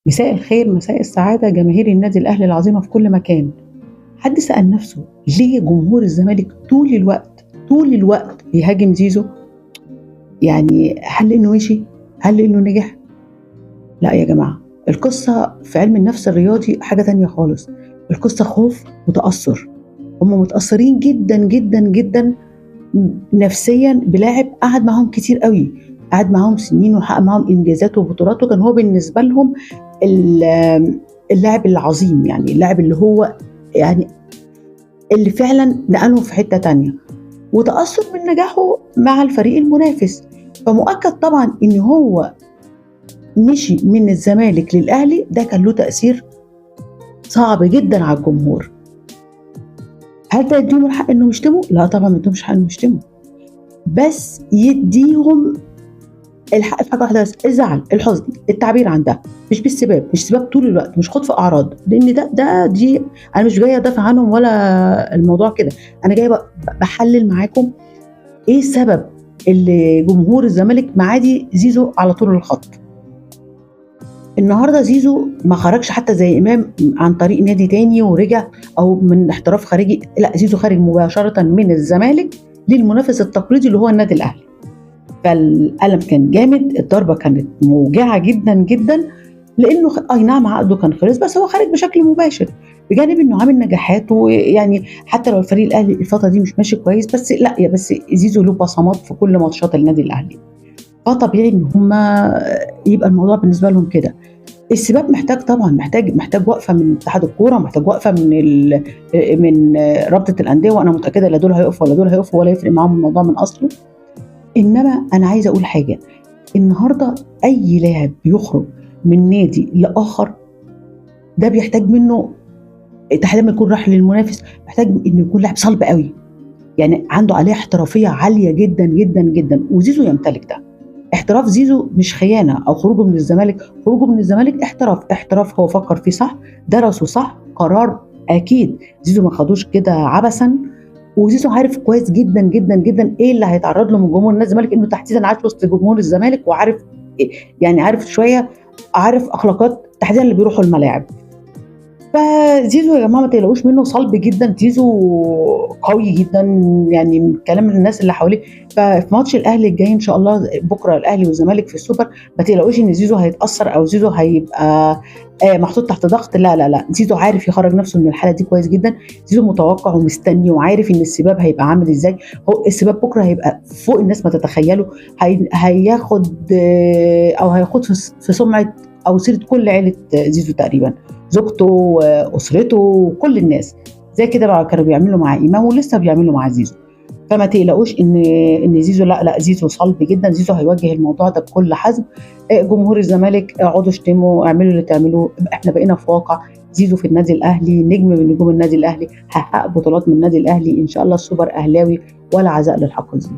مساء الخير، مساء السعادة جماهير النادي الأهلي العظيمة في كل مكان. حد سأل نفسه ليه جمهور الزمالك طول الوقت بيهاجم زيزو؟ يعني هل لأنه مشي؟ هل لأنه نجح؟ لا يا جماعة، القصة في علم النفس الرياضي حاجة تانية خالص. القصة خوف وتأثر. هم متأثرين جدا جدا جدا نفسيا بلاعب قعد معاهم كتير قوي، قعد معاهم سنين وحقق معاهم انجازات وبطولات، وكان هو بالنسبه لهم اللاعب العظيم، يعني اللاعب اللي هو يعني اللي فعلا نقلهم في حته تانية، وتاثر من نجاحه مع الفريق المنافس. فمؤكد طبعا ان هو مشي من الزمالك للاهلي، ده كان له تاثير صعب جدا على الجمهور. هل ده يديهم الحق انهم يشتموا؟ لا طبعا ما يديهمش حق انهم يشتموا، بس يديهم الحق في حاجه واحده بس: الزعل، الحزن، التعبير عن ده، مش بالسباب، مش سباب طول الوقت، مش خد في اعراض، لان دي انا مش جايه ادافع عنهم ولا الموضوع كده. انا جايه بحلل معاكم ايه السبب اللي جمهور الزمالك معادي زيزو على طول الخط. النهارده زيزو ما خرجش حتى زي امام عن طريق نادي تاني ورجع، او من احتراف خارجي، لا زيزو خارج مباشره من الزمالك للمنافس التقليدي اللي هو النادي الاهلي. فالألم كان جامد، الضربة كانت موجعة جدا جدا، لأنه أي نعم عقده كان خلص، بس هو خارج بشكل مباشر، بجانب إنه عامل نجاحات. ويعني حتى لو الفريق الأهلي الفترة دي مش ماشي كويس، بس لا يا بس زيزو له بصمات في كل ماتشات النادي الأهلي، فطبيعي إن هما يبقى الموضوع بالنسبة لهم كده. السباق محتاج طبعا، محتاج وقفه من اتحاد الكوره، محتاج وقفه من رابطه الانديه، وانا متاكده لا دول هيقفوا ولا دول هيقفوا ولا يفرق معاهم الموضوع من اصله. انما انا عايزه اقول حاجه: النهارده اي لاعب يخرج من نادي لاخر ده بيحتاج منه تحديدا لما يكون راح للمنافس، محتاج انه يكون لاعب صلب قوي، يعني عنده عليه احترافيه عاليه جدا جدا جدا، وزيزو يمتلك ده. احتراف زيزو مش خيانه، او خروجه من الزمالك احتراف هو فكر فيه صح، درسه صح، قرار اكيد زيزو ما خدوش كده عبثا. وزيزو عارف كويس جدا جدا جدا ايه اللي هيتعرض له من جمهور النادي الزمالك، انه تحديدا عايش وسط جمهور الزمالك، وعارف يعني عارف شويه، عارف اخلاقات تحديدا اللي بيروحوا الملاعب. فزيزو يا جماعه ما تقلقوش منه، صلب جدا، زيزو قوي جدا يعني من كلام الناس اللي حواليه. ففي ماتش الاهلي الجاي ان شاء الله بكره، الاهلي والزمالك في السوبر، ما تقلقوش ان زيزو هيتاثر او زيزو هيبقى محطوط تحت ضغط. لا لا لا، زيزو عارف يخرج نفسه من الحاله دي كويس جدا. زيزو متوقع ومستني وعارف ان السباب هيبقى عامل ازاي. هو السباب بكره هيبقى فوق الناس ما تتخيلوا، هياخد او هياخد في سمعه او سيره كل عيله زيزو تقريبا، زوجته واسرته وكل الناس، زي كده بقى كانوا بيعملوا مع امام ولسه بيعملوا مع زيزو. فما تقلقوش ان زيزو، لا زيزو صلب جدا، زيزو هيواجه الموضوع ده بكل حزم. جمهور الزمالك اقعدوا اشتموا، اعملوا اللي تعملوه، احنا بقينا في واقع زيزو في النادي الاهلي، نجم من نجوم النادي الاهلي، هيحقق بطولات من النادي الاهلي ان شاء الله. السوبر اهلاوي ولا عزاء للحق زيزو.